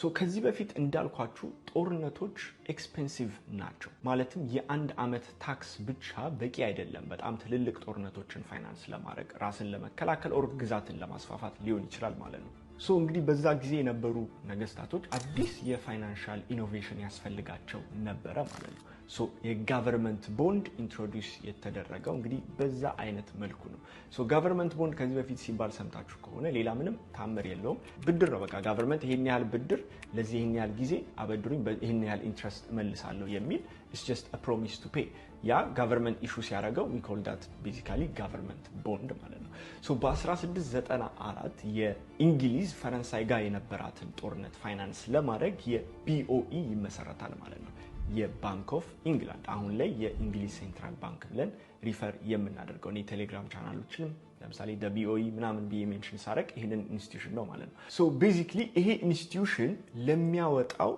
ሶ ከዚህ በፊት እንዳልኳችሁ ጦርነቶች ኤክስፔንሲቭ ናቸው ማለትም የአንድ አመት ታክስ ብቻ በቂ አይደለም በጣም ትልልቅ ጦርነቶችን ፋይናንስ ለማድረግ ራስን ለመከላከል ኦር ግዛትን ለማስፋፋት ሊሆን ይችላል ማለት ነው ሶ እንግዲህ በዛ ጊዜ የነበሩ ነገስታቶች አዲስ የፋይናንሻል ኢኖቬሽን ያስፈልጋቸው ነበር ማለት ነው ሶ የጋቨርንመንት ቦንድ ኢንትሮዲዩስ የተደረገው እንግዲህ በዛ አይነት መልኩ ነው ሶ ጋቨርንመንት ቦንድ ከዚህ በፊት ሲባል ሰምታችሁ ከሆነ ሌላ ምንም ታምር የለውም ብድር ነው በቃ ጋቨርንመንት ይሄን ያህል ብድር ለዚህ ይሄን ያህል ጊዜ አበድሩኝ ይሄን ያህል ኢንትረስት መልሳለሁ የሚል it's just a promise to pay ያ ጋቨርንመንት ኢሹ ሲያደርገው we call that basically government bond ማለት ነው ሶ በ1694 የእንግሊዝ ፈረንሳይ ጋር የነበራትን ጦርነት ፋይናንስ ለማድረግ የቢኦኢ ይመሰረታል ማለት ነው የባንክ ኦፍ ኢንግላንድ አሁን ላይ የእንግሊዝ ሴንትራል ባንክ ብለን ሪፈር የምናደርገው ነው ቴሌግራም ቻናሎችንም ለምሳሌ BOE ምናምን ሜንሽን ሳረቅ ይሄንን ኢንስቲትዩሽን ነው ማለት ነው ሶ ቤዚክሊ ይሄ ኢንስቲትዩሽን ለሚያወጣው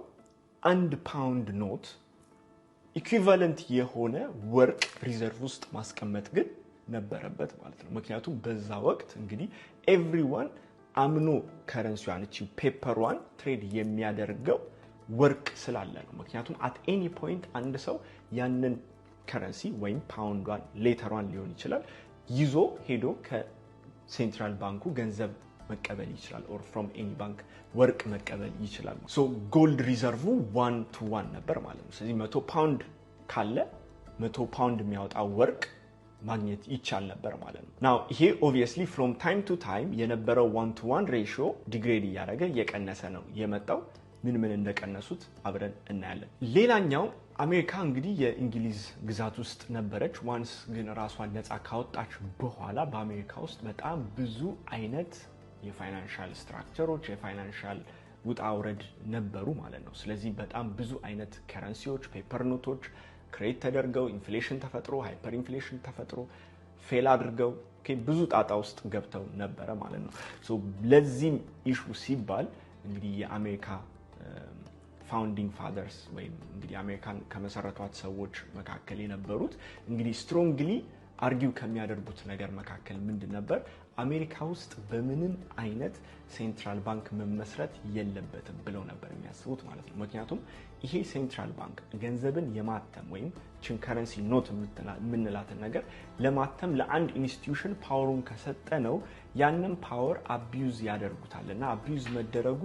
1 ፓውንድ ኖት ኢኩዊቫለንት የሆነ ወርቅ ሪዘርቭ ውስጥ ማስቀመጥ ግን ነበረበት ማለት ነው ምክንያቱም በዛ ወቅት እንግዲህ ኤቭሪዋን አምኖ ከረንሲዋን እቺ ፔፐሯን ትሬድ የሚያደርገው ወርቅ ስላለ ነው ምክንያቱም at any point አንድ ሰው ያንን ከረንሲ ወይም ፓውንዷን ሌተሯን ሊሆን ይችላል ይዞ ሄዶ ከሴንትራል ባንኩ ገንዘብ መቀበል ይችላል or from any bank ወርቅ መቀበል ይችላል so gold reserve 1 to 1 ነበር ማለት ነው ስለዚህ 100 ፓውንድ ካለ 100 ፓውንድ የሚያወጣው ወርቅ ማግኘት ይቻል ነበር ማለት ነው now ይሄ obviously from time to time የነበረው 1 to 1 ratio degrade ያደረገ የቀነሰ ነው የመጣው ምን እንደቀነሱት አብረን እናያለን ሌላኛው አሜሪካ እንግዲህ የእንግሊዝ ግዛት ውስጥ ነበረች ዋንስ ግን ራሷን ነፃ ካወጣች በኋላ በአሜሪካ ውስጥ በጣም ብዙ አይነት የፋይናንሻል ስትራክቸሮች የፋይናንሻል ውጣውረድ ነበሩ ማለት ነው ስለዚህ በጣም ብዙ አይነት ከረንሲዎች ፔፐር ኖቶች ክሬት ተደርገው ኢንፍሌሽን ተፈጥሮ ሃይፐር ኢንፍሌሽን ተፈጥሮ ፌል አድርገው ብዙ ጣጣ ውስጥ ገብተው ነበር ማለት ነው ሶ ለዚህም ኢሹ ሲባል እንግዲህ የአሜሪካ ፋውንዲንግ ፋደርስ ወይም እንግዲህ አሜሪካን ከመሰረቷት ሰዎች መካከል የነበሩት እንግዲህ ስትሮንግሊ አርጊው ከሚያደርጉት ነገር መካከል ምንድን ነበር አሜሪካ ውስጥ በምንም አይነት ሴንትራል ባንክ መመስረት የለበትም ብለው ነበር የሚያስቡት ማለት ነው ምክንያቱም ይሄ ሴንትራል ባንክ ገንዘብን የማተም ወይም ችን ከረንሲ ኖት የምንላትን ነገር ለማተም ለአንድ ኢንስቲትዩሽን ፓወሩን ከሰጠ ነው ያንን ፓወር አቢዩዝ ያደርጉታልና አቢዩዝ መደረጉ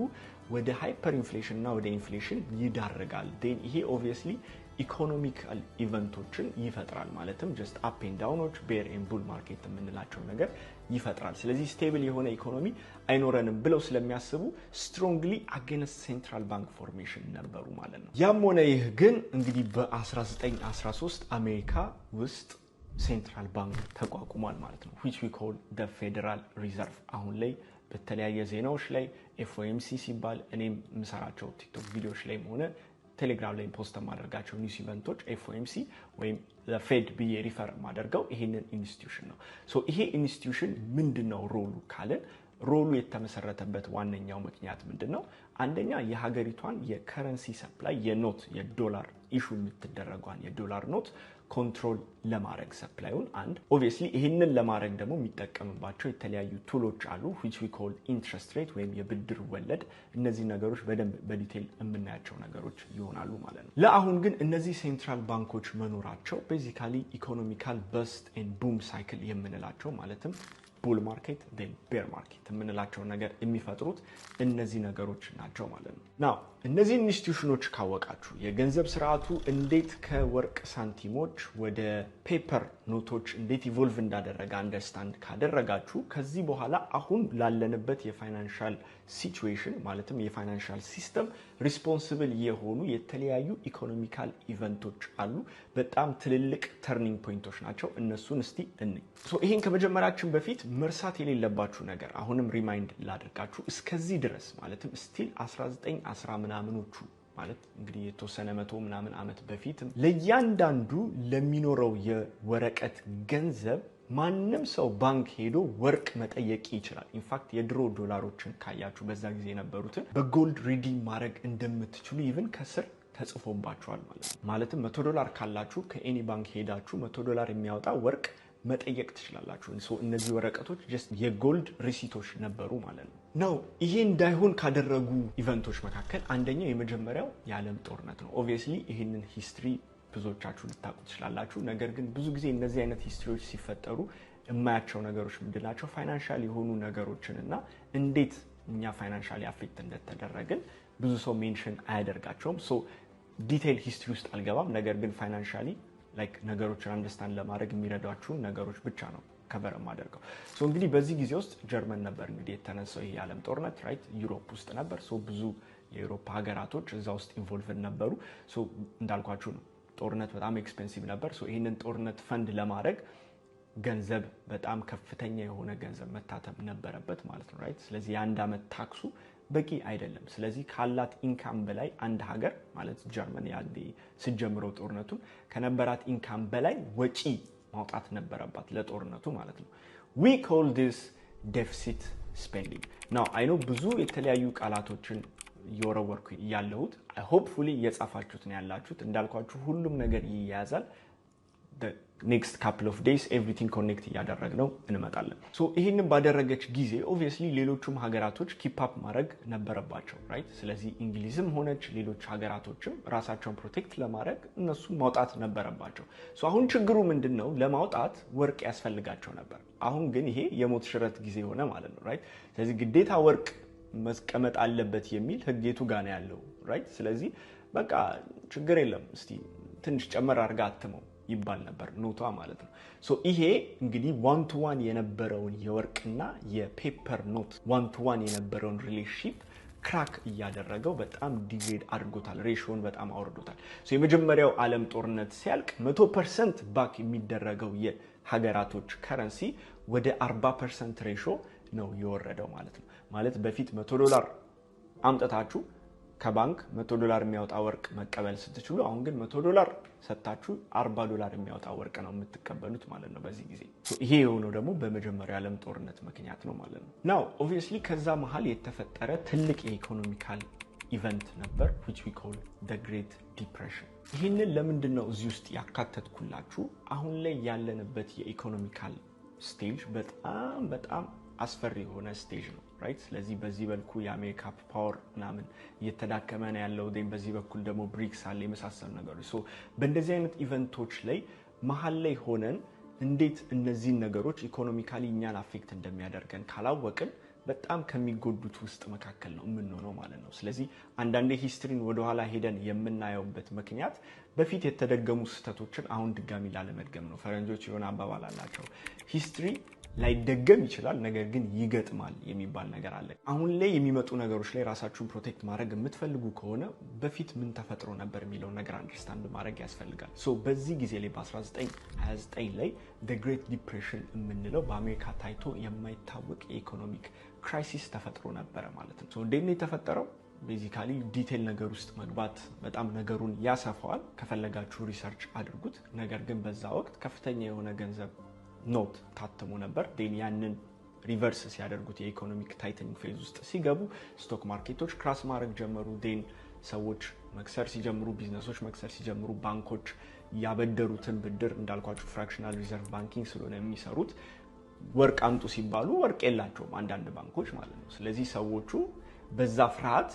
ወደ ሃይፐር ኢንፍሌሽን እና ወደ ኢንፍሌሽን ይዳርጋል then ይሄ obviously ኢኮኖሚካል ኢቨንቶችን ይፈጥራል ማለትም just up and downዎች bear and bull market የምንላቸው ነገር ይፈጥራል ስለዚህ ስቴብል የሆነ ኢኮኖሚ አይኖረንም ብለው ስለሚያስቡ strongly against central bank formation ነበሩ ማለት ነው ያም ሆነ ይህ ግን እንግዲህ በ1913 አሜሪካ ውስጥ ሴንትራል ባንክ ተቋቁሟል ማለት ነው which we call the Federal Reserve አሁን ላይ በተለያየ ዜናዎች ላይ FOMC ሲባል እኔም ምሰራቸው ቲክቶክ ቪዲዮዎች ላይ ሆነ ቴሌግራም ላይ ፖስት ማድረጋቸው ኒውስ ኢቨንቶች FOMC ወይም ለፌድ ብዬ ሪፈር ማድረጋው ይሄንን ኢንስቲትዩሽን ነው ሶ ይሄ ኢንስቲትዩሽን ምንድነው ሮሉ ካለ ሮሉ የተመሰረተበት ዋነኛው ምክንያት ምንድነው አንደኛ የሀገሪቷን የከረንሲ ሰፕላይ የኖት የዶላር ኢሹ የምትደረጓን የዶላር ኖት ኮንትሮል ለማድረግ ሰፕላዩን አንድ obviously ይሄንን ለማድረግ ደግሞ የሚጠቀምባቸው የተለያዩ ቱሎች አሉ which we call interest rate ወይም የብድር ወለድ እነዚህ ነገሮች በደንብ በዲቴል የምናያቸው ነገሮች ይሆናሉ ማለት ነው ለአሁን ግን እነዚህ ሴንትራል ባንኮች መኖራቸው basically economical bust and boom cycle የምንላቸው ማለትም bull market then bear market የምንላቸው ነገር የሚፈጥሩት እነዚህ ነገሮች ናቸው ማለት ነው now እነዚህ ኢንስቲትዩሽኖች ካወቃችሁ የገንዘብ ስርዓቱ እንዴት ከወርቅ ሳንቲሞች ወደ ፔፐር ኖቶች እንዴት ኢቮልቭ እንዳደረገ አንደርስታንድ ካደረጋችሁ ከዚህ በኋላ አሁን ላለንበት የፋይናንሻል ሲቹዌሽን ማለትም የፋይናንሻል ሲስተም ሪስፖንሲብል የሆኑ የተለያዩ ኢኮኖሚካል ኢቨንቶች አሉ በጣም ትልልቅ ተርኒንግ ፖይንቶች ናቸው እነሱን እስቲ እንይ ሶ ይሄን ከመጀመራችን በፊት መርሳት የሌለባችሁ ነገር አሁንም ሪማይንድ ላድርጋችሁ እስከዚህ ድረስ ማለትም ስቲል 1910 ምናምኖቹ ማለት እንግዲህ የተወሰነ 100 ምናምን አመት በፊት ለያንዳንዱ ለሚኖረው የወረቀት ገንዘብ ማንንም ሰው ባንክ ሄዶ ወርቅ መጠየቅ ይችላል ኢንፋክት የድሮ ዶላሮችን ካያችሁ በዛ ጊዜ የነበሩትን በጎልድ ሪዲም ማድረግ እንደምትችሉ ኢቭን ከስር ተጽፎባቸዋል ማለት ነው ማለትም $100 ካላችሁ ከኤኒ ባንክ ሄዳችሁ $100 የሚያወጣ ወርቅ መጠየቅ ትችላላችሁ። እነዚህ ወረቀቶች just የጎልድ ሪሲቶች ነበሩ ማለት ነው። ይሄ እንዳይሆን ካደረጉ ኢቨንቶች መካከል አንደኛው የመጀመሪያው የዓለም ጦርነት ነው። obviously ይሄንን ሂስትሪ ብዙዎቻችሁ ልታውቁ ትችላላችሁ። ነገር ግን ብዙ ጊዜ እነዚህ አይነት ሂስትሪዎች ሲፈጠሩ የማያቸው ነገሮች ምንድናቸው? ፋይናንሻል የሆኑ ነገሮችንና እንዴት እኛ ፋይናንሻሊ አፌክት እንደተደረግን ብዙ ሰው ሜንሽን አያደርጋቸውም። ዲቴይል ሂስትሪ ውስጥ አልገባም። ነገር ግን ፋይናንሻሊ ነገሮችን አንደርስታንድ ለማድረግ የሚረዷችሁን ነገሮች ብቻ ነው ከቨር ማደርገው። እንግዲህ በዚህ ጊዜ ውስጥ ጀርመን ነበር እንግዲህ የተነሳው ይሄ የዓለም ጦርነት ራይት ዩሮፕ ውስጥ ነበር። ብዙ የአውሮፓ ሀገራቶች እዛ ውስጥ ኢንቮልቭድ ነበሩ። እንዳልኳችሁ ነው ጦርነት በጣም ኤክስፔንሲቭ ነበር። ይህንን ጦርነት ፈንድ ለማድረግ ገንዘብ በጣም ከፍተኛ የሆነ ገንዘብ መታተም ነበረበት ማለት ነው ራይት። ስለዚህ የአንድ አመት ታክሱ በቂ አይደለም። ስለዚህ ካላት ኢንካም በላይ አንድ ሀገር ማለት ጀርመን ያንዴ ሲጀምረው ጦርነቱን ከነበራት ኢንካም በላይ ወጪ ማውጣት ነበረባት ለጦርነቱ ማለት ነው። we call this deficit spending now I know ብዙ የተለያዩ ቃላቶችን እየወረወርኩ ያለሁት ሆፕፉሊ እየጻፋችሁት ነው ያላችሁት። እንዳልኳችሁ ሁሉም ነገር ይያዛል። the next couple of days everything connect እያደረግነው እንመጣለን። ይሄንን ባደረገች ጊዜ obviously ሌሎችም ሀገራቶች ኪፕ አፕ ማድረግ ነበረባቸው ራይት። ስለዚህ እንግሊዝም ሆነች ሌሎች ሀገራቶችም ራሳቸውን ፕሮቴክት ለማድረግ እነሱ ማውጣት ነበረባቸው። አሁን ችግሩ ምንድነው? ለማውጣት ወርቅ ያስፈልጋቸው ነበር። አሁን ግን ይሄ የሞት ሽረት ጊዜ ሆነ ማለት ነው ራይት። ስለዚህ ግዴታ ወርቅ መስቀመጥ አለበት የሚል ህጌቱ ጋር ነው ያለው ራይት። ስለዚህ በቃ ችግር የለም እስቲ ትንሽ ጨመር አድርጋ አትመው ይባል ነበር ኖቷ ማለት ነው። ይሄ እንግዲህ 1-to-1 የነበረውን የወርቅና የፔፐር ኖት 1-to-1 የነበረውን ሪሌሽንሺፕ ክራክ እያደረገው በጣም ዲግሬድ አድርጎታል። ሬሽዮን በጣም አውርዶታል። የመጀመሪያው ዓለም ጦርነት ሲያልቅ 100% ባክ የሚደረገው የሀገራቶች ከረንሲ ወደ 40% ሬሽዮ ነው የወረደው ማለት ነው። ማለት በፊት $100 አምጥታችሁ ከባንክ $100 የሚያወጣ ወርቅ መቀበል ስትችሉ አሁን ግን $100 ሰጣችሁ $40 የሚያወጣ ወርቅ ነው የምትቀበሉት ማለት ነው በዚህ ጊዜ። ይሄ የሆነው ደግሞ በመጀመሪያው ዓለም ጦርነት ምክንያት ነው ማለት ነው። now obviously ከዛ መሃል የተፈጠረ ትልቅ የኢኮኖሚካል ኢቨንት ነበር which we call the great depression። ይሄንን ለምንድን ነው እዚህ ውስጥ ያካተትኩላችሁ? አሁን ላይ ያለንበት የኢኮኖሚካል ስቴጅ በጣም አስፈሪ የሆነ ስቴጅ ነው ራይት። ስለዚህ በዚህ በልኩ የአሜሪካ ፓወር ምናምን እየተዳከመ ነው ያለው። በዚህ በኩል ደግሞ ብሪክስ አለ የመሳሰሉ ነገሮች። በእንደዚህ አይነት ኢቨንቶች ላይ መሀል ላይ ሆነን እንዴት እነዚህን ነገሮች ኢኮኖሚካሊ እኛን አፌክት እንደሚያደርገን ካላወቅን በጣም ከሚጎዱት ውስጥ መካከል ነው የምንሆነው ማለት ነው። ስለዚህ አንዳንዴ ሂስትሪን ወደኋላ ሄደን የምናየውበት ምክንያት በፊት የተደገሙ ስህተቶችን አሁን ድጋሚ ላለመድገም ነው። ፈረንጆች የሆነ አባባል አላቸው ሂስትሪ ላይደገም ይችላል ነገር ግን ይገጥማል የሚባል ነገር አለ። አሁን ላይ የሚመጡ ነገሮች ላይ ራሳችሁን ፕሮቴክት ማድረግ የምትፈልጉ ከሆነ በፊት ምን ተፈጥሮ ነበር የሚለው ነገር አንደርስታንድ ማድረግ ያስፈልጋል። በዚህ ጊዜ ላይ በ1929 ላይ the great depression የምንለው በአሜሪካ ታይቶ የማይታወቅ የኢኮኖሚክ ክራይሲስ ተፈጥሮ ነበረ ማለት ነው። እንዴት ነው የተፈጠረው? ቤዚካሊ ዲቴል ነገር ውስጥ መግባት በጣም ነገሩን ያሰፋዋል። ከፈለጋችሁ ሪሰርች አድርጉት። ነገር ግን በዛ ወቅት ከፍተኛ የሆነ ገንዘብ ኖት ታትሞ ነበር። ያንን ሪቨርስ ሲያደርጉት የኢኮኖሚክ ታይተኒንግ ፌዝ ውስጥ ሲገቡ ስቶክ ማርኬቶች ክራሽ ማድረግ ጀመሩ። ሰዎች መክሰር ሲጀምሩ፣ ቢዝነሶች መክሰር ሲጀምሩ፣ ባንኮች ያበደሩትን ብድር እንዳልኳችሁ ፍራክሽናል ሪዘርቭ ባንኪንግ ስለሆነ የሚሰሩት ወርቅ አምጡ ሲባሉ ወርቅ የላቸውም አንዳንድ ባንኮች ማለት ነው። ስለዚህ ሰዎቹ በዛ ፍርሃት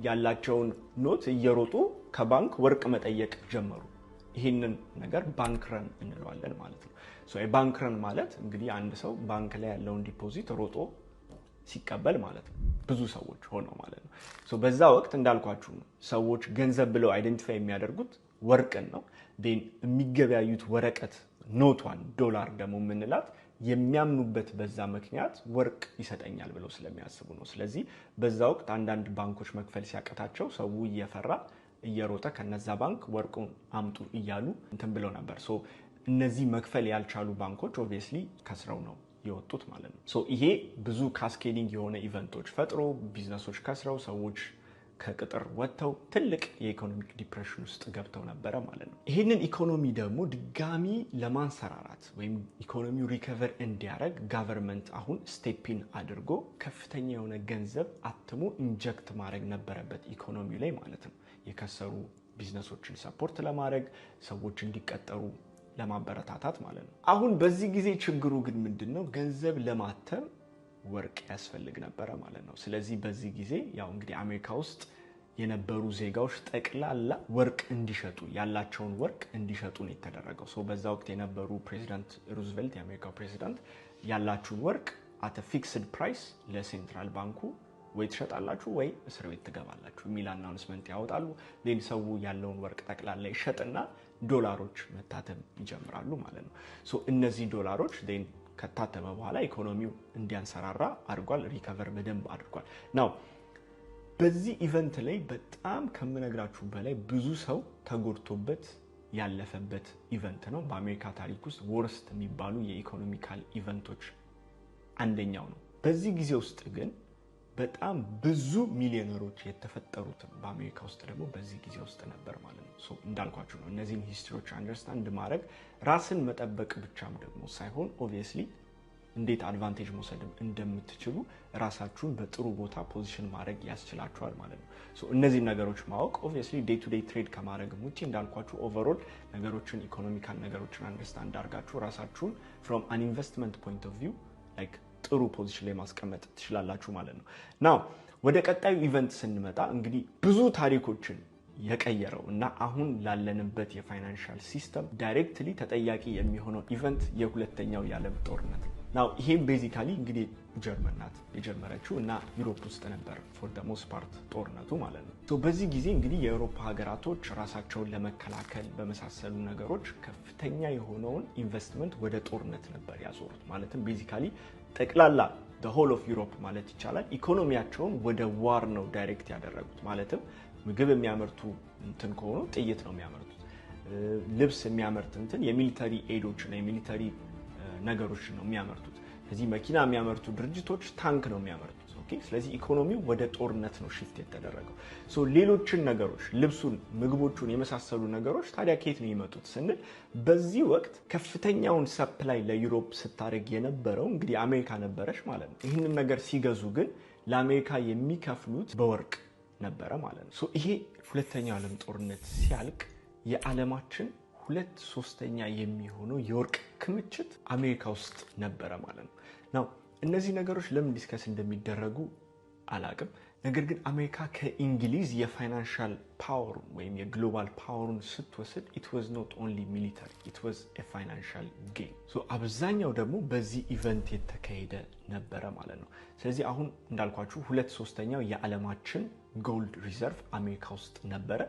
ያላቸውን ኖት እየሮጡ ከባንክ ወርቅ መጠየቅ ጀመሩ። ይሄንን ነገር ባንክ ረን እንለዋለን ማለት ነው። ባንክ ረን ማለት እንግዲህ አንድ ሰው ባንክ ላይ ያለውን ዲፖዚት ሮጦ ሲቀበል ማለት ነው። ብዙ ሰዎች ሆነው ማለት ነው። በዛ ወቅት እንዳልኳችሁ ሰዎች ገንዘብ ብለው አይደንቲፋይ የሚያደርጉት ወርቅን ነው። የሚገበያዩት ወረቀት ኖቷን ዶላር ደግሞ የምንላት የሚያምኑበት በዛ ምክንያት ወርቅ ይሰጠኛል ብለው ስለሚያስቡ ነው። ስለዚህ በዛ ወቅት አንዳንድ ባንኮች መክፈል ሲያቀታቸው ሰው እየፈራ እየሮጠ ከነዛ ባንክ ወርቁን አምጡ እያሉ እንትን ብለው ነበር። እነዚህ መክፈል ያልቻሉ ባንኮች ኦብቪየስሊ ከስረው ነው የወጡት ማለት ነው። ይሄ ብዙ ካስኬዲንግ የሆነ ኢቨንቶች ፈጥሮ ቢዝነሶች ከስረው ሰዎች ከቅጥር ወጥተው ትልቅ የኢኮኖሚክ ዲፕሬሽን ውስጥ ገብተው ነበረ ማለት ነው። ይሄንን ኢኮኖሚ ደግሞ ድጋሚ ለማንሰራራት ወይም ኢኮኖሚው ሪከቨር እንዲያደርግ ጋቨርንመንት አሁን ስቴፒን አድርጎ ከፍተኛ የሆነ ገንዘብ አትሞ ኢንጀክት ማድረግ ነበረበት ኢኮኖሚ ላይ ማለት ነው። የከሰሩ ቢዝነሶችን ሰፖርት ለማድረግ ሰዎች እንዲቀጠሩ ለማበረታታት ማለት ነው። አሁን በዚህ ጊዜ ችግሩ ግን ምንድነው? ገንዘብ ለማተም ወርቅ ያስፈልግ ነበር ማለት ነው። ስለዚህ በዚህ ጊዜ ያው እንግዲህ አሜሪካ ውስጥ የነበሩ ዜጋዎች ጠቅላላ ወርቅ እንዲሸጡ ያላቸውን ወርቅ እንዲሸጡ ነው የተደረገው። በዛ ወቅት የነበሩ ፕሬዚዳንት ሩዝቬልት የአሜሪካው ፕሬዚዳንት ያላችሁን ወርቅ አት ፊክስድ ፕራይስ ለሴንትራል ባንኩ ወይ ትሸጣላችሁ ወይ እስር ቤት ትገባላችሁ የሚል አናውንስመንት ያወጣሉ። ሌላ ሰው ያለውን ወርቅ ጠቅላላ ይሸጥና ዶላሮች መታተም ይጀምራሉ ማለት ነው። እነዚህ ዶላሮች ከታተመ በኋላ ኢኮኖሚው እንዲያንሰራራ አድርጓል። ሪከቨር በደንብ አድርጓል። ናው በዚህ ኢቨንት ላይ በጣም ከምነግራችሁ በላይ ብዙ ሰው ተጎድቶበት ያለፈበት ኢቨንት ነው። በአሜሪካ ታሪክ ውስጥ ወርስት የሚባሉ የኢኮኖሚካል ኢቨንቶች አንደኛው ነው። በዚህ ጊዜ ውስጥ ግን በጣም ብዙ ሚሊዮነሮች የተፈጠሩት በአሜሪካ ውስጥ ደግሞ በዚህ ጊዜ ውስጥ ነበር ማለት ነው። እንዳልኳችሁ ነው እነዚህን ሂስትሪዎች አንደርስታንድ ማድረግ ራስን መጠበቅ ብቻም ደግሞ ሳይሆን ኦብቪየስሊ እንዴት አድቫንቴጅ መውሰድ እንደምትችሉ ራሳችሁን በጥሩ ቦታ ፖዚሽን ማድረግ ያስችላችኋል ማለት ነው። እነዚህ ነገሮች ማወቅ ኦብቪየስሊ ዴይ ቱ ዴይ ትሬድ ከማድረግ ውጪ እንዳልኳችሁ ኦቨርኦል ነገሮችን ኢኮኖሚካል ነገሮችን አንደርስታንድ አድርጋችሁ ራሳችሁን ፍሮም አን ኢንቨስትመንት ፖይንት ኦፍ ቪው ላይክ ጥሩ ፖዚሽን ላይ ማስቀመጥ ትችላላችሁ ማለት ነው። ናው ወደ ቀጣዩ ኢቨንት ስንመጣ እንግዲህ ብዙ ታሪኮችን የቀየረው እና አሁን ላለንበት የፋይናንሻል ሲስተም ዳይሬክትሊ ተጠያቂ የሚሆነው ኢቨንት የሁለተኛው የዓለም ጦርነት ነው። ናው ይሄም ቤዚካሊ እንግዲህ ጀርመን ናት የጀመረችው እና ዩሮፕ ውስጥ ነበር ፎር ዘ ሞስት ፓርት ጦርነቱ ማለት ነው። በዚህ ጊዜ እንግዲህ የአውሮፓ ሀገራቶች ራሳቸውን ለመከላከል በመሳሰሉ ነገሮች ከፍተኛ የሆነውን ኢንቨስትመንት ወደ ጦርነት ነበር ያዞሩት። ማለትም ቤዚካሊ ጠቅላላ the whole of Europe ማለት ይቻላል ኢኮኖሚያቸውን ወደ ዋር ነው ዳይሬክት ያደረጉት። ማለትም ምግብ የሚያመርቱ እንትን ከሆኑ ጥይት ነው የሚያመርቱት። ልብስ የሚያመርት እንትን የሚሊተሪ ኤዶች እና የሚሊተሪ ነገሮች ነው የሚያመርቱት። ስለዚህ መኪና የሚያመርቱ ድርጅቶች ታንክ ነው የሚያመርቱት። ኦኬ ስለዚህ ኢኮኖሚው ወደ ጦርነት ነው ሽፍት የተደረገው። ሌሎችን ነገሮች ልብሱን፣ ምግቦቹን የመሳሰሉ ነገሮች ታዲያ ከየት ነው የሚመጡት ስንል በዚህ ወቅት ከፍተኛውን ሰፕላይ ለዩሮፕ ስታደርግ የነበረው እንግዲህ አሜሪካ ነበረች ማለት ነው። ይህንን ነገር ሲገዙ ግን ለአሜሪካ የሚከፍሉት በወርቅ ነበረ ማለት ነው። ይሄ ሁለተኛው ዓለም ጦርነት ሲያልቅ የዓለማችን 2/3 የሚሆነው የወርቅ ክምችት አሜሪካ ውስጥ ነበረ ማለት ነው። እነዚህ ነገሮች ለምን ዲስከስ እንደሚደረጉ አላቅም። ነገር ግን አሜሪካ ከእንግሊዝ የፋይናንሻል ፓወር ወይም የግሎባል ፓወርን ስትወስድ it was not only military, it was a financial game. አብዛኛው ደግሞ በዚህ ኢቨንት የተካሄደ ነበረ ማለት ነው። ስለዚህ አሁን እንዳልኳችሁ 2/3 የዓለማችን ጎልድ ሪዘርቭ አሜሪካ ውስጥ ነበረ።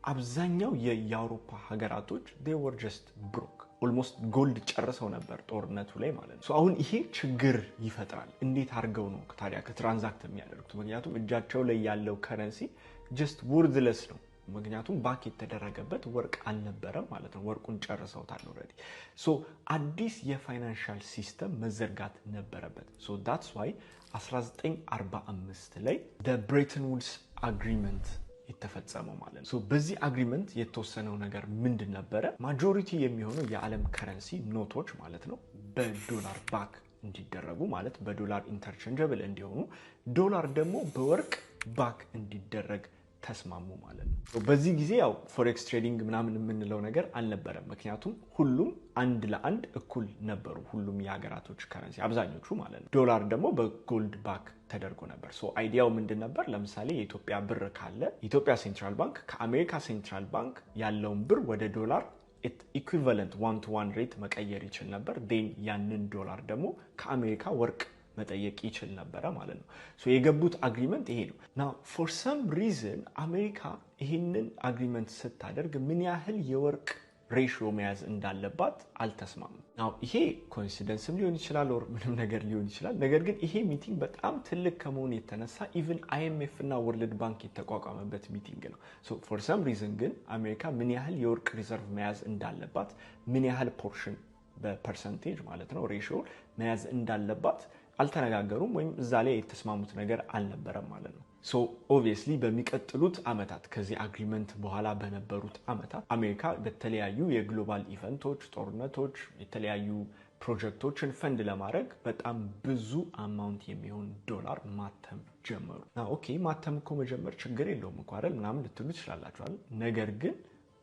አብዛኛው የአውሮፓ ሀገራቶች they were just broke. ኦልሞስት ጎልድ ጨርሰው ነበር ጦርነቱ ላይ ማለት ነው። አሁን ይሄ ችግር ይፈጥራል። እንዴት አድርገው ነው ታዲያ ከትራንዛክት የሚያደርጉት? ምክንያቱም እጃቸው ላይ ያለው ከረንሲ just worthless ነው። ምክንያቱም ባክ የተደረገበት ወርቅ አልነበረም ማለት ነው። ወርቁን ጨርሰውታል ኦልሬዲ። አዲስ የፋይናንሻል ሲስተም መዘርጋት ነበረበት። that's why 1945 ላይ the Bretton Woods Agreement የተፈጸመው ማለት ነው። በዚህ አግሪመንት የተወሰነው ነገር ምንድን ነበረ? ማጆሪቲ የሚሆነው የዓለም ከረንሲ ኖቶች ማለት ነው በዶላር ባክ እንዲደረጉ ማለት በዶላር ኢንተርቼንጀብል እንዲሆኑ፣ ዶላር ደግሞ በወርቅ ባክ እንዲደረግ ተስማሙ ማለት ነው። በዚህ ጊዜ ያው ፎሬክስ ትሬዲንግ ምናምን የምንለው ነገር አልነበረም። ምክንያቱም ሁሉም አንድ ለአንድ እኩል ነበሩ፣ ሁሉም የሀገራቶች ከረንሲ አብዛኞቹ ማለት ነው። ዶላር ደግሞ በጎልድ ባክ ተደርጎ ነበር። አይዲያው ምንድን ነበር? ለምሳሌ የኢትዮጵያ ብር ካለ የኢትዮጵያ ሴንትራል ባንክ ከአሜሪካ ሴንትራል ባንክ ያለውን ብር ወደ ዶላር ኢኩቪቫለንት 1-to-1 ሬት መቀየር ይችል ነበር። ያንን ዶላር ደግሞ ከአሜሪካ ወርቅ መጠየቅ ይችል ነበረ ማለት ነው። የገቡት አግሪመንት ይሄ ነው። ናው ፎር ሰም ሪዝን አሜሪካ ይሄንን አግሪመንት ስታደርግ ምን ያህል የወርቅ ሬሽዮ መያዝ እንዳለባት አልተስማሙም። ናው ይሄ ኮኢንሲደንስም ሊሆን ይችላል ኦር ምንም ነገር ሊሆን ይችላል። ነገር ግን ይሄ ሚቲንግ በጣም ትልቅ ከመሆኑ የተነሳ ኢቭን IMF እና ወርልድ ባንክ የተቋቋመበት ሚቲንግ ነው። ፎር ሰም ሪዝን ግን አሜሪካ ምን ያህል የወርቅ ሪዘርቭ መያዝ እንዳለባት፣ ምን ያህል ፖርሽን በፐርሰንቴጅ ማለት ነው ሬሽዮ መያዝ እንዳለባት አልተነጋገሩም ወይም እዛ ላይ የተስማሙት ነገር አልነበረም ማለት ነው። ኦብቪየስሊ በሚቀጥሉት አመታት ከዚህ አግሪመንት በኋላ በነበሩት አመታት አሜሪካ በተለያዩ የግሎባል ኢቨንቶች፣ ጦርነቶች፣ የተለያዩ ፕሮጀክቶችን ፈንድ ለማድረግ በጣም ብዙ አማውንት የሚሆን ዶላር ማተም ጀመሩ። ኦኬ ማተም እኮ መጀመር ችግር የለውም እኮ አይደል ምናምን ልትሉ ትችላላችኋል። ነገር ግን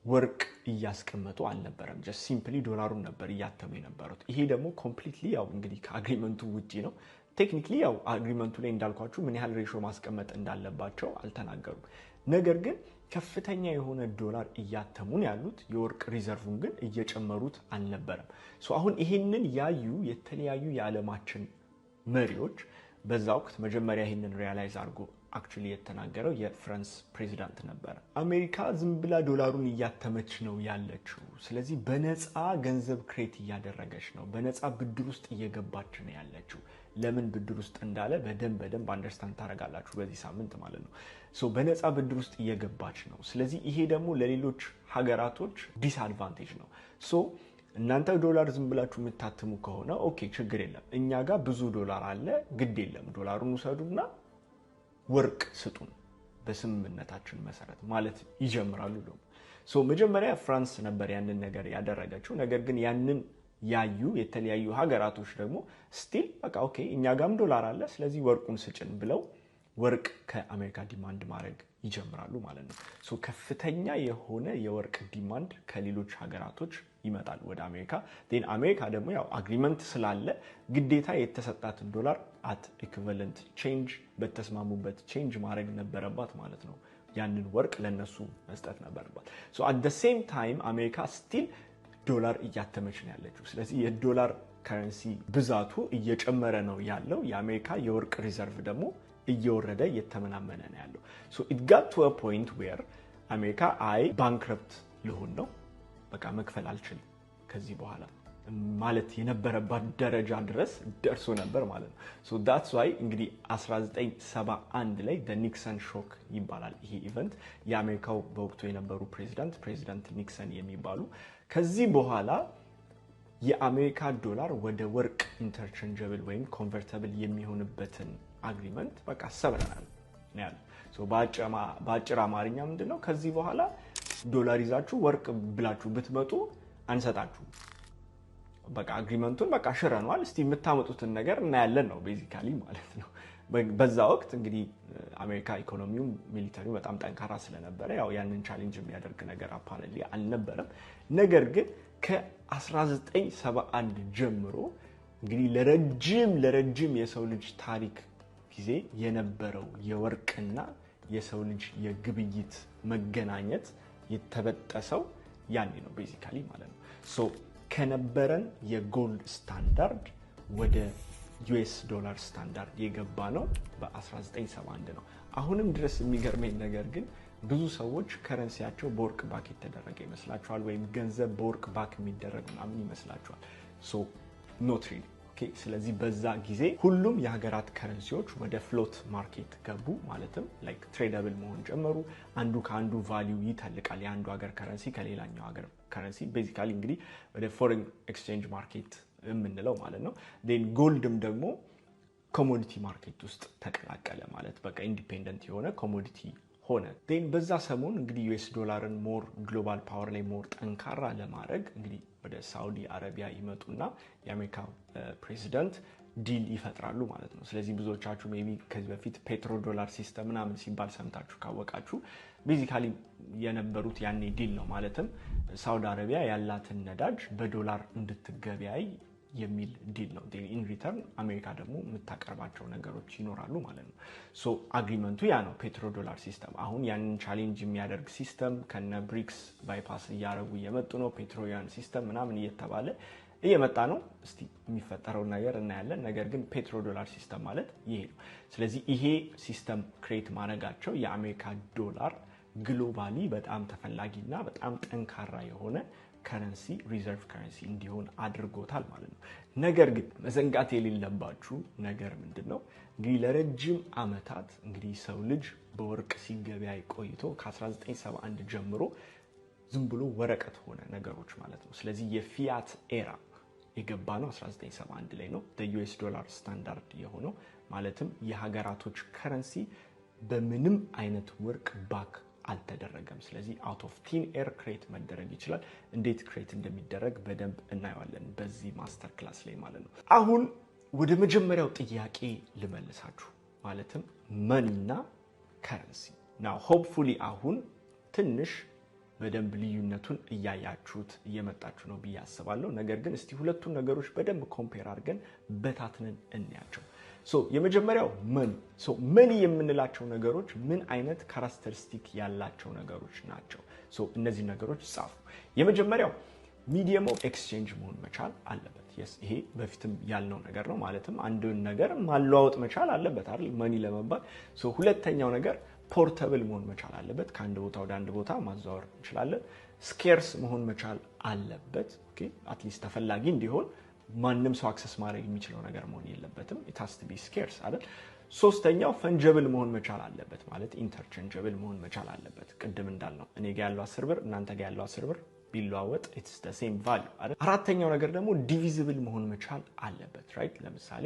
ወርቅ እያስቀመጡ አልነበረም just simply ዶላሩን ነበር እያተሙ የነበሩት ይሄ ደግሞ completely ያው እንግዲህ ከአግሪመንቱ ውጪ ነው ቴክኒካሊ ያው አግሪመንቱ ላይ እንዳልኳችሁ ምን ያህል ሬሾ ማስቀመጥ እንዳለባቸው አልተናገሩም ነገር ግን ከፍተኛ የሆነ ዶላር እያተሙን ያሉት የወርቅ ሪዘርቭን ግን እየጨመሩት አልነበረም ሶ አሁን ይሄንን ያዩ የተለያዩ የዓለማችን መሪዎች በዛ ወቅት መጀመሪያ ይሄንን ሪያላይዝ አድርጎ actually የተናገረው የፍራንስ ፕሬዚዳንት ነበር አሜሪካ ዝም ብላ ዶላሩን እያተመች ነው ያለችው ስለዚህ በነፃ ገንዘብ ክሬት እያደረገች ነው በነፃ ብድር ውስጥ እየገባች ነው ያለችው ለምን ብድር ውስጥ እንዳለ በደንብ አንደርስታንድ ታረጋላችሁ በዚህ ሳምንት ማለት ነው ሶ በነፃ ብድር ውስጥ እየገባች ነው ስለዚህ ይሄ ደግሞ ለሌሎች ሀገራቶች ዲስአድቫንቴጅ ነው ሶ እናንተ ዶላር ዝም ብላችሁ የምታትሙ ከሆነ ኦኬ ችግር የለም እኛ ጋር ብዙ ዶላር አለ ግድ የለም ዶላሩን ውሰዱና ወርቅ ስጡን በስምምነታችን መሰረት ማለት ይጀምራሉ ደግሞ ሶ መጀመሪያ ፍራንስ ነበር ያንን ነገር ያደረገችው ነገር ግን ያንን ያዩ የተለያዩ ሀገራቶች ደግሞ ስቲል በቃ ኦኬ እኛ ጋርም ዶላር አለ ስለዚህ ወርቁን ስጭን ብለው ወርቅ ከአሜሪካ ዲማንድ ማድረግ ይጀምራሉ ማለት ነው ሶ ከፍተኛ የሆነ የወርቅ ዲማንድ ከሌሎች ሀገራቶች ይመጣል ወደ አሜሪካ then አሜሪካ ደግሞ ያው አግሪመንት ስላለ ግዴታ የተሰጣትን ዶላር at equivalent change በተስማሙበት change ማድረግ ነበረባት ማለት ነው ያንን ወርቅ ለነሱ መስጠት ነበረባት so at the same time አሜሪካ still ዶላር እያተመች ነው ያለችው ስለዚህ የዶላር ከረንሲ ብዛቱ እየጨመረ ነው ያለው የአሜሪካ የወርቅ ሪዘርቭ ደግሞ እየወረደ የተመናመነ ነው ያለው so it got to a point where አሜሪካ bankrupt ልሆን ነው በቃ መክፈል አልችልም ከዚህ በኋላ ማለት የነበረባት ደረጃ ድረስ ደርሶ ነበር ማለት ነው so that's why እንግዲህ 1971 ላይ the Nixon shock ይባላል ይሄ ኢቨንት የአሜሪካው በወቅቱ የነበሩ ፕሬዚዳንት ኒክሰን የሚባሉ ከዚህ በኋላ የአሜሪካ ዶላር ወደ ወርቅ ኢንተርቼንጀብል ወይም ኮንቨርቲብል የሚሆንበትን አግሪመንት በቃ ሰብረናል ነው ያለው so ባጭር አማርኛ ምንድነው ከዚህ በኋላ ዶላር ይዛችሁ ወርቅ ብላችሁ ብትመጡ አንሰጣችሁ በቃ አግሪመንቱን በቃ ሽረናል እስቲ የምታመጡትን ነገር እናያለን ነው ቤዚካሊ ማለት ነው በዛ ወቅት እንግዲህ አሜሪካ ኢኮኖሚው ሚሊተሪው በጣም ጠንካራ ስለነበረ ያው ያንን ቻሌንጅ የሚያደርግ ነገር አፓረንትሊ አልነበረም ነገር ግን ከ1971 ጀምሮ እንግዲህ ለረጅም የሰው ልጅ ታሪክ ጊዜ የነበረው የወርቅና የሰው ልጅ የግብይት መገናኘት የተበጠሰው ያኔ ነው ቤዚካሊ ማለት ነው ሶ ከነበረን የጎልድ ስታንዳርድ ወደ ዩኤስ ዶላር ስታንዳርድ የገባ ነው በ1971 ነው አሁንም ድረስ የሚገርመኝ ነገር ግን ብዙ ሰዎች ከረንሲያቸው በወርቅ ባክ የተደረገ ይመስላቸዋል ወይም ገንዘብ በወርቅ ባክ የሚደረግ ምናምን ይመስላቸዋል ሶ ኖት ሪሊ ኦኬ ስለዚህ በዛ ጊዜ ሁሉም የሀገራት ከረንሲዎች ወደ ፍሎት ማርኬት ገቡ ማለትም ላይክ ትሬደብል መሆን ጀመሩ አንዱ ካንዱ ቫልዩ ይተልቃል የአንዱ ሀገር ከረንሲ ከሌላኛው ሀገር ከረንሲ ቤዚካሊ እንግዲህ ወደ ፎሬን ኤክስቼንጅ ማርኬት የምንለው ማለት ነው then ጎልድም ደግሞ ኮሞዲቲ ማርኬት ውስጥ ተቀላቀለ ማለት በቃ ኢንዲፔንደንት የሆነ ኮሞዲቲ ሆነ then በዛ ሰሞን እንግዲህ ዩኤስ ዶላርን ሞር ግሎባል ፓወር ላይ ሞር ጠንካራ ለማድረግ እንግዲህ ወደ ሳውዲ አረቢያ ይመጡና የአሜሪካ ፕሬዚዳንት ዲል ይፈጥራሉ ማለት ነው ስለዚህ ብዙዎቻችሁ ሜቢ ከዚህ በፊት ፔትሮ ዶላር ሲስተም ምናምን ሲባል ሰምታችሁ ካወቃችሁ ቤዚካሊ የነበሩት ያኔ ዲል ነው ማለትም ሳውዲ አረቢያ ያላትን ነዳጅ በዶላር እንድትገበያይ የሚል ዲል ነው ኢን ሪተርን አሜሪካ ደግሞ የምታቀርባቸው ነገሮች ይኖራሉ ማለት ነው ሶ አግሪመንቱ ያ ነው ፔትሮ ዶላር ሲስተም አሁን ያንን ቻሌንጅ የሚያደርግ ሲስተም ከነ ብሪክስ ባይፓስ እያረጉ እየመጡ ነው ፔትሮያን ሲስተም ምናምን እየተባለ እየመጣ ነው እስቲ የሚፈጠረው ነገር እናያለን ነገር ግን ፔትሮ ዶላር ሲስተም ማለት ይሄ ነው ስለዚህ ይሄ ሲስተም ክሬት ማድረጋቸው የአሜሪካ ዶላር ግሎባሊ በጣም ተፈላጊና በጣም ጠንካራ የሆነ ከረንሲ ሪዘርቭ ከረንሲ እንዲሆን አድርጎታል ማለት ነው ነገር ግን መዘንጋት የሌለባችሁ ነገር ምንድነው እንግዲህ ለረጅም አመታት እንግዲህ ሰው ልጅ በወርቅ ሲገበያይ ቆይቶ ከ1971 ጀምሮ ዝም ብሎ ወረቀት ሆነ ነገሮች ማለት ነው ስለዚህ የፊያት ኤራ የገባ ነው 1971 ላይ ነው የዩኤስ ዶላር ስታንዳርድ የሆነው ማለትም የሀገራቶች ከረንሲ በምንም አይነት ወርቅ ባክ አልተደረገም ስለዚህ አውት ኦፍ ቲን ኤር ክሬት መደረግ ይችላል እንዴት ክሬት እንደሚደረግ በደንብ እናየዋለን በዚህ ማስተር ክላስ ላይ ማለት ነው አሁን ወደ መጀመሪያው ጥያቄ ልመልሳችሁ ማለትም መኒና ከረንሲ now hopefully አሁን ትንሽ በደንብ ልዩነቱን እያያችሁት እየመጣችሁ ነው ብዬ አስባለሁ። ነገር ግን እስቲ ሁለቱን ነገሮች በደንብ ኮምፔር አድርገን በታትነን እንያቸው። የመጀመሪያው መኒ የምንላቸው ነገሮች ምን አይነት ካራክተሪስቲክ ያላቸው ነገሮች ናቸው? እነዚህ ነገሮች ጻፉ። የመጀመሪያው ሚዲየም ኦፍ ኤክስቼንጅ መሆን መቻል አለበት። ይሄ በፊትም ያልነው ነገር ነው። ማለትም አንዱን ነገር ማለዋወጥ መቻል አለበት አይደል መኒ ለመባል። ሁለተኛው ነገር ፖርተብል መሆን መቻል አለበት። ከአንድ ቦታ ወደ አንድ ቦታ ማዛወር እንችላለን። ስኬርስ መሆን መቻል አለበት። ኦኬ አትሊስት ተፈላጊ እንዲሆን ማንንም ሰው አክሰስ ማድረግ የሚችለው ነገር መሆን የለበትም። it has to be scarce አይደል? ሶስተኛው ፈንጀብል መሆን መቻል አለበት። ማለት ኢንተርቼንጀብል መሆን መቻል አለበት። ቅድም እንዳልነው እኔ ጋር ያለው 10 ብር እናንተ ጋር ያለው 10 ብር ቢለዋወጥ it's the same value አይደል? አራተኛው ነገር ደግሞ ዲቪዚብል መሆን መቻል አለበት ራይት? ለምሳሌ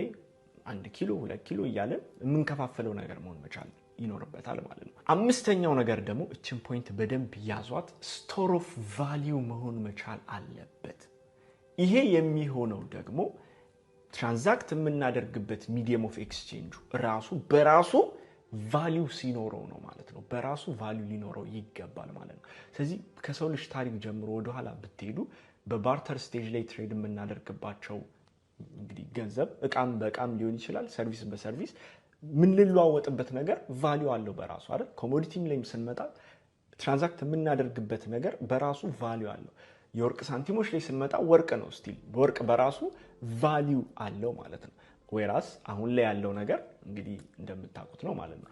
1 ኪሎ 2 ኪሎ እያለ የምንከፋፈለው ነገር መሆን መቻል ይኖርበታል ማለት ነው። አምስተኛው ነገር ደግሞ እችን ፖይንት በደንብ ያዟት፣ ስቶር ኦፍ ቫልዩ መሆን መቻል አለበት። ይሄ የሚሆነው ደግሞ ትራንዛክት የምናደርግበት ሚዲየም ኦፍ ኤክስቼንጁ በራሱ ቫልዩ ሲኖረው ነው ማለት ነው። በራሱ ቫልዩ ሊኖረው ይገባል ማለት ነው። ስለዚህ ከሰው ልጅ ታሪክ ጀምሮ ወደ ኋላ ብትሄዱ በባርተር ስቴጅ ላይ ትሬድ የምናደርግባቸው እንግዲህ ገንዘብ እቃም በእቃም ሊሆን ይችላል፣ ሰርቪስ በሰርቪስ ምን ልለዋወጥበት ነገር ቫልዩ አለው በራሱ አይደል? ኮሞዲቲም ላይም ስንመጣ ትራንዛክት የምናደርግበት ነገር በራሱ ቫልዩ አለው። የወርቅ ሳንቲሞች ላይ ስንመጣ ወርቅ ነው ስቲል ወርቅ በራሱ ቫልዩ አለው ማለት ነው። ወይራስ አሁን ላይ ያለው ነገር እንግዲህ እንደምታውቁት ነው ማለት ነው።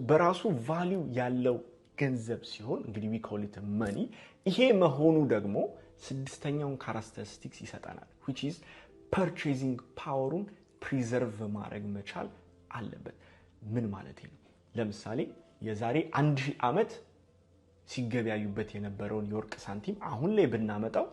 በራሱ ቫልዩ ያለው ገንዘብ ሲሆን እንግዲህ we call it money። ይሄ መሆኑ ደግሞ ስድስተኛውን ካራክተሪስቲክስ ይሰጠናል which is purchasing powerን ፕሪዘርቭ ማድረግ መቻል አለበት። ምን ማለት ነው? ለምሳሌ የዛሬ 1000 ዓመት ሲገበያዩበት የነበረውን የወርቅ ሳንቲም አሁን ላይ ብናመጣው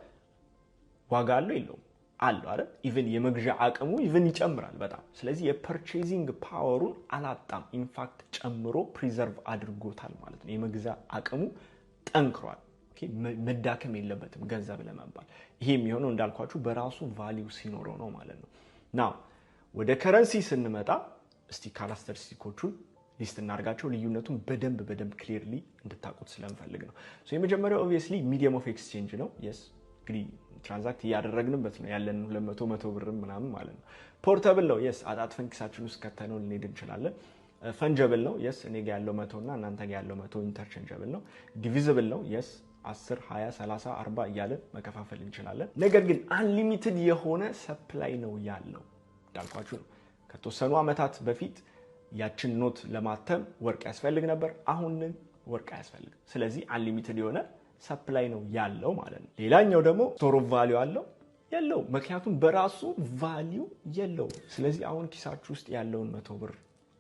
ዋጋ አለው የለውም? አለው አይደል? ኢቭን የመግዣ አቅሙ ኢቭን ይጨምራል በጣም። ስለዚህ የፐርቼዚንግ ፓወሩን አላጣም፣ ኢንፋክት ጨምሮ ፕሪዘርቭ አድርጎታል ማለት ነው። የመግዛ አቅሙ ጠንክሯል። ኦኬ መዳከም የለበትም ገንዘብ ለመባል። ይሄ የሚሆነው እንዳልኳችሁ በራሱ ቫልዩ ሲኖረው ነው ማለት ነው። ናው ወደ ከረንሲ ስንመጣ እስቲ ካራክተሪስቲኮቹን ሊስት እናርጋቸው። ልዩነቱን በደንብ ክሊርሊ እንድታቁት ስለምፈልግ ነው። የመጀመሪያው ኦብቪየስሊ ሚዲየም ኦፍ ኤክስቼንጅ ነው። yes እንግዲህ ትራንዛክት ያደረግንበት ነው ያለን 200 ብር ምናምን ማለት ነው። ፖርተብል ነው። yes አጣጥፈን ኪሳችን ውስጥ ከተነው ልንሄድ እንችላለን። ፈንጀብል ነው። yes እኔ ጋር ያለው 100 እና እናንተ ጋር ያለው 100 ኢንተርቼንጀብል ነው። ዲቪዚብል ነው። yes 10 20 30 40 እያለን መከፋፈል እንችላለን። ነገር ግን አንሊሚትድ የሆነ ሰፕላይ ነው ያለው እንዳልኳችሁ ነው። ከተወሰኑ አመታት በፊት ያችን ኖት ለማተም ወርቅ ያስፈልግ ነበር። አሁን ወርቅ አያስፈልግም። ስለዚህ አንሊሚትድ የሆነ ሰፕላይ ነው ያለው ማለት ነው። ሌላኛው ደግሞ ስቶር ኦፍ ቫልዩ አለው የለው? ምክንያቱም በራሱ ቫልዩ የለው። ስለዚህ አሁን ኪሳችሁ ውስጥ ያለውን 100 ብር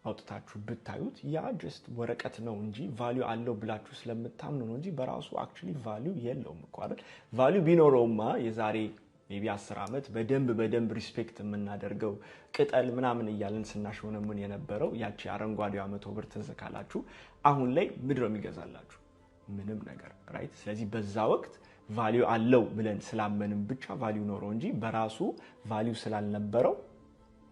አውጥታችሁ ብታዩት ያ ጀስት ወረቀት ነው እንጂ ቫልዩ አለው ብላችሁ ስለምታምኑ ነው እንጂ በራሱ አክቹሊ ቫልዩ የለውም እኮ አይደል? ቫልዩ ቢኖረውማ የዛሬ ሜቢ 10 ዓመት በደንብ ሪስፔክት የምናደርገው ቅጠል ምናምን እያለን ስናሽሆነምን የነበረው ያቺ አረንጓዴው 100 ብር ትዝ ካላችሁ አሁን ላይ ምድረው የሚገዛላችሁ ምንም ነገር ራይት። ስለዚህ በዛ ወቅት ቫልዩ አለው ብለን ስላመንም ብቻ ቫልዩ ኖረው እንጂ በራሱ ቫልዩ ስላልነበረው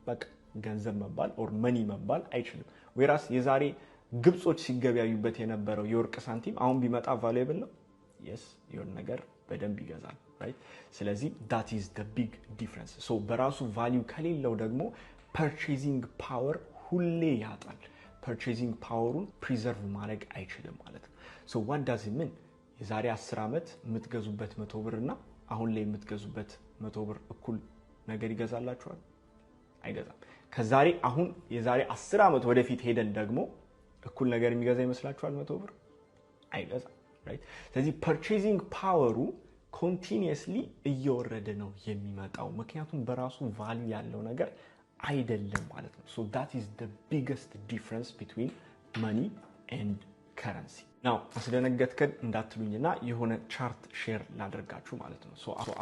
በቃ ገንዘብ መባል ኦር መኒ መባል አይችልም። ወይራስ የዛሬ ግብጾች ሲገበያዩበት የነበረው የወርቅ ሳንቲም አሁን ቢመጣ ቫልዩብል ነው። yes የሆነ ነገር በደንብ ይገዛል ራይት። ስለዚህ that is the big difference። በራሱ ቫልዩ ከሌለው ደግሞ purchasing power ሁሌ ያጣል። purchasing powerን ፕሪዘርቭ ማድረግ አይችልም ማለት ነው። what does it mean? የዛሬ 10 ዓመት የምትገዙበት 100 ብር እና አሁን ላይ የምትገዙበት 100 ብር እኩል ነገር ይገዛላችኋል? አይገዛም። ከዛሬ አሁን የዛሬ 10 ዓመት ወደፊት ሄደን ደግሞ እኩል ነገር የሚገዛ ይመስላችኋል 100 ብር? አይገዛም ራይት። ስለዚህ purchasing power ኮንቲኒየስሊ እየወረደ ነው የሚመጣው ምክንያቱም በራሱ ቫልዩ ያለው ነገር አይደለም ማለት ነው። that is the biggest difference between money and currency። now አስደነገጥከን እንዳትሉኝና የሆነ ቻርት ሼር ላደርጋችሁ ማለት ነው።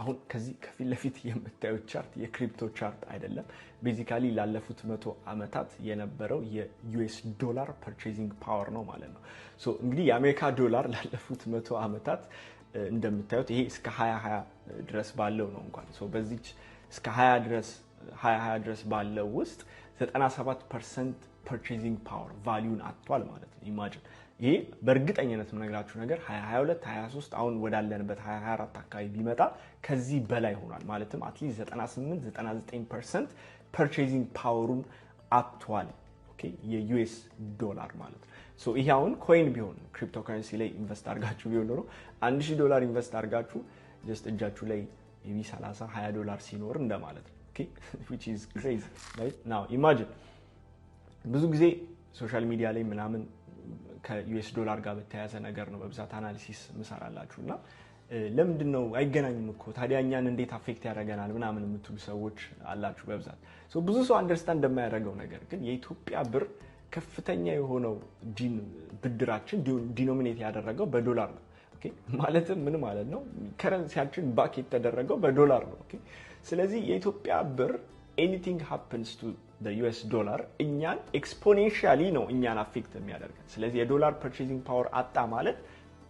አሁን ከዚህ ከፊት ለፊት የምታዩት ቻርት የክሪፕቶ ቻርት አይደለም። ቤዚካሊ ላለፉት 100 ዓመታት የነበረው የዩኤስ ዶላር purchasing power ነው ማለት ነው። እንግዲህ የአሜሪካ ዶላር ላለፉት 100 ዓመታት እንደምታዩት ይሄ እስከ 2020 ድረስ ባለው ነው እንኳን በዚች እስከ 2020 ድረስ ባለው ውስጥ 97% purchasing power ቫልዩን አጥቷል ማለት ነው። ኢማጂን ይሄ በእርግጠኝነት የምነግራችሁ ነገር 2022 23 አሁን ወዳለንበት 2024 አካባቢ ቢመጣ ከዚህ በላይ ሆኗል ማለትም አትሊስት 98 99% ፐርቼዚንግ ፓወሩን አጥቷል ኦኬ የዩኤስ ዶላር ማለት ሶ ይሄ አሁን ኮይን ቢሆን ክሪፕቶከረንሲ ላይ ኢንቨስት አድርጋችሁ ቢሆን ኖሮ $1000 ኢንቨስት አድርጋችሁ ጀስት እጃችሁ ላይ maybe $30-$20 ሲኖር እንደማለት ነው ኦኬ which is crazy right now imagine ብዙ ጊዜ ሶሻል ሚዲያ ላይ ምናምን ከዩኤስ ዶላር ጋር በተያያዘ ነገር ነው በብዛት አናሊሲስ መስራላችሁና ለምንድነው አይገናኝም እኮ ታዲያኛን እንዴት አፌክት ያደርገናል ምናምን የምትሉ ሰዎች አላችሁ በብዛት ሶ ብዙ ሰው አንደርስታንድ እንደማያደርገው ነገር ግን የኢትዮጵያ ብር ከፍተኛ የሆነው ብድራችን ዲኖሚኔት ያደረገው በዶላር ነው ኦኬ ማለትም ምን ማለት ነው ከረንሲያችን ባክ የተደረገው በዶላር ነው ኦኬ ስለዚህ የኢትዮጵያ ብር anything happens to the US dollar እኛን ኤክስፖኔንሻሊ ነው እኛን አፌክት የሚያደርገን ስለዚህ የዶላር ፐርቼዚንግ ፓወር አጣ ማለት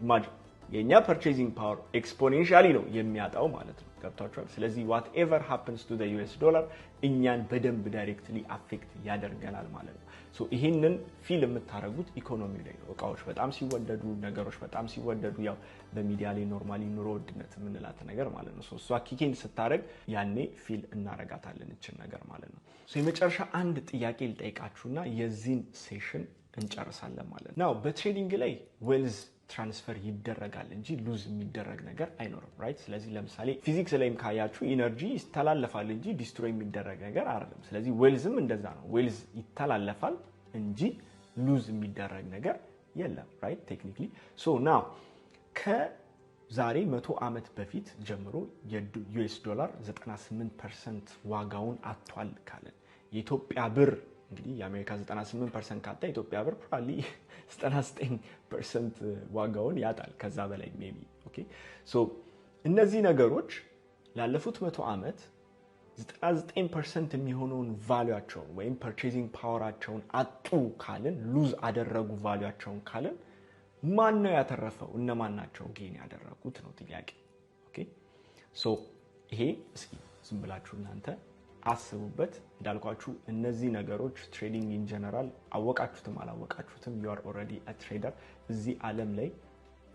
ኢማጂን የኛ ፐርቼዚንግ ፓወር ኤክስፖኔንሻሊ ነው የሚያጣው ማለት ነው ገብታችኋል ስለዚህ whatever happens to the US dollar እኛን በደንብ ዳይሬክትሊ አፌክት ያደርገናል ማለት ነው ሶ ይሄንን ፊል የምታረጉት ኢኮኖሚ ላይ ነው እቃዎች በጣም ሲወደዱ ነገሮች በጣም ሲወደዱ ያው በሚዲያ ላይ ኖርማሊ ኑሮ ውድነት የምንላት ነገር ማለት ነው ሶ እሷ ኪኬን ስታረግ ያኔ ፊል እናረጋታለን እቺ ነገር ማለት ነው ሶ የመጨረሻ አንድ ጥያቄ ልጠይቃችሁና የዚህን ሴሽን እንጨርሳለን ማለት ነው በትሬዲንግ ላይ ዌልዝ ትራንስፈር ይደረጋል እንጂ ሉዝ የሚደረግ ነገር አይኖርም ራይት ስለዚህ ለምሳሌ ፊዚክስ ላይም ካያችሁ ኢነርጂ ይተላለፋል እንጂ ዲስትሮይ የሚደረግ ነገር አይደለም ስለዚህ ዌልዝም እንደዛ ነው ዌልዝ ይተላለፋል እንጂ ሉዝ የሚደረግ ነገር የለም ራይት ቴክኒካሊ ሶ ናው ከዛሬ 100 ዓመት በፊት ጀምሮ የዩኤስ ዶላር 98% ዋጋውን አጥቷል ካለን የኢትዮጵያ ብር እንግዲህ የአሜሪካ 98% ካጣ ኢትዮጵያ ብር ፕሮባብሊ 99% ዋጋውን ያጣል ከዛ በላይ ሜቢ ኦኬ ሶ እነዚህ ነገሮች ላለፉት 100 ዓመት 99% የሚሆነውን ቫልዩአቸውን ወይም ፐርቼዚንግ ፓወራቸውን አጡ ካልን ሉዝ አደረጉ ቫልዩአቸውን ካልን ማን ነው ያተረፈው እነማን ናቸው ጌን ያደረጉት ነው ጥያቄ ኦኬ ሶ ይሄ እስኪ ዝም ብላችሁ እናንተ አስቡበት እንዳልኳችሁ እነዚህ ነገሮች ትሬዲንግ ኢን ጀነራል አወቃችሁትም አላወቃችሁትም you are already a trader እዚህ ዓለም ላይ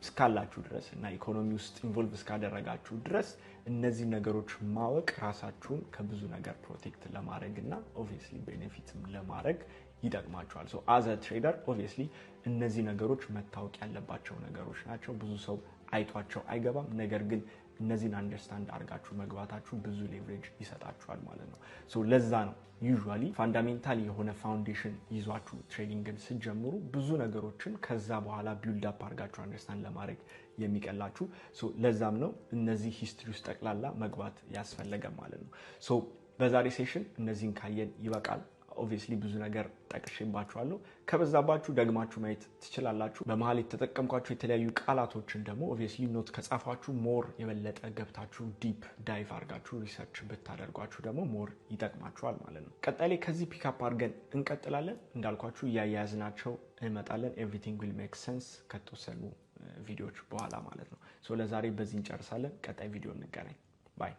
እስካላችሁ ድረስ እና ኢኮኖሚ ውስጥ ኢንቮልቭ እስካደረጋችሁ ድረስ እነዚህ ነገሮች ማወቅ ራሳችሁን ከብዙ ነገር ፕሮቴክት ለማድረግና obviously ቤኔፊትም ለማድረግ ይጠቅማችኋል so as a trader obviously እነዚህ ነገሮች መታወቅ ያለባቸው ነገሮች ናቸው ብዙ ሰው አይቷቸው አይገባም ነገር ግን እነዚህን አንደርስታንድ አድርጋችሁ መግባታችሁ ብዙ ሌቨሬጅ ይሰጣችኋል ማለት ነው ሶ ለዛ ነው ዩዥዋሊ ፋንዳሜንታል የሆነ ፋውንዴሽን ይዟችሁ ትሬዲንግን ስትጀምሩ ብዙ ነገሮችን ከዛ በኋላ ቢልድ አፕ አድርጋችሁ አንደርስታንድ ለማድረግ የሚቀላችሁ ሶ ለዛም ነው እነዚህ ሂስትሪ ውስጥ ጠቅላላ መግባት ያስፈልገ ማለት ነው ሶ በዛሬ ሴሽን እነዚህን ካየን ይበቃል obviously ብዙ ነገር ጠቅሼባችኋለሁ ከበዛባችሁ ደግማችሁ ማየት ትችላላችሁ በመሃል የተጠቀምኳችሁ የተለያዩ ቃላቶችን ደግሞ obviously ኖት ከጻፋችሁ ሞር የበለጠ ገብታችሁ ዲፕ ዳይቭ አድርጋችሁ ሪሰርች ብታደርጓችሁ ደግሞ ሞር ይጠቅማችኋል ማለት ነው ቀጣይ ላይ ከዚህ ፒክ አፕ አድርገን እንቀጥላለን እንዳልኳችሁ ያያያዝናቸው እንመጣለን everything will make sense ከተወሰኑ ቪዲዮዎች በኋላ ማለት ነው ሶ ለዛሬ በዚህ እንጨርሳለን ቀጣይ ቪዲዮ እንገናኝ ባይ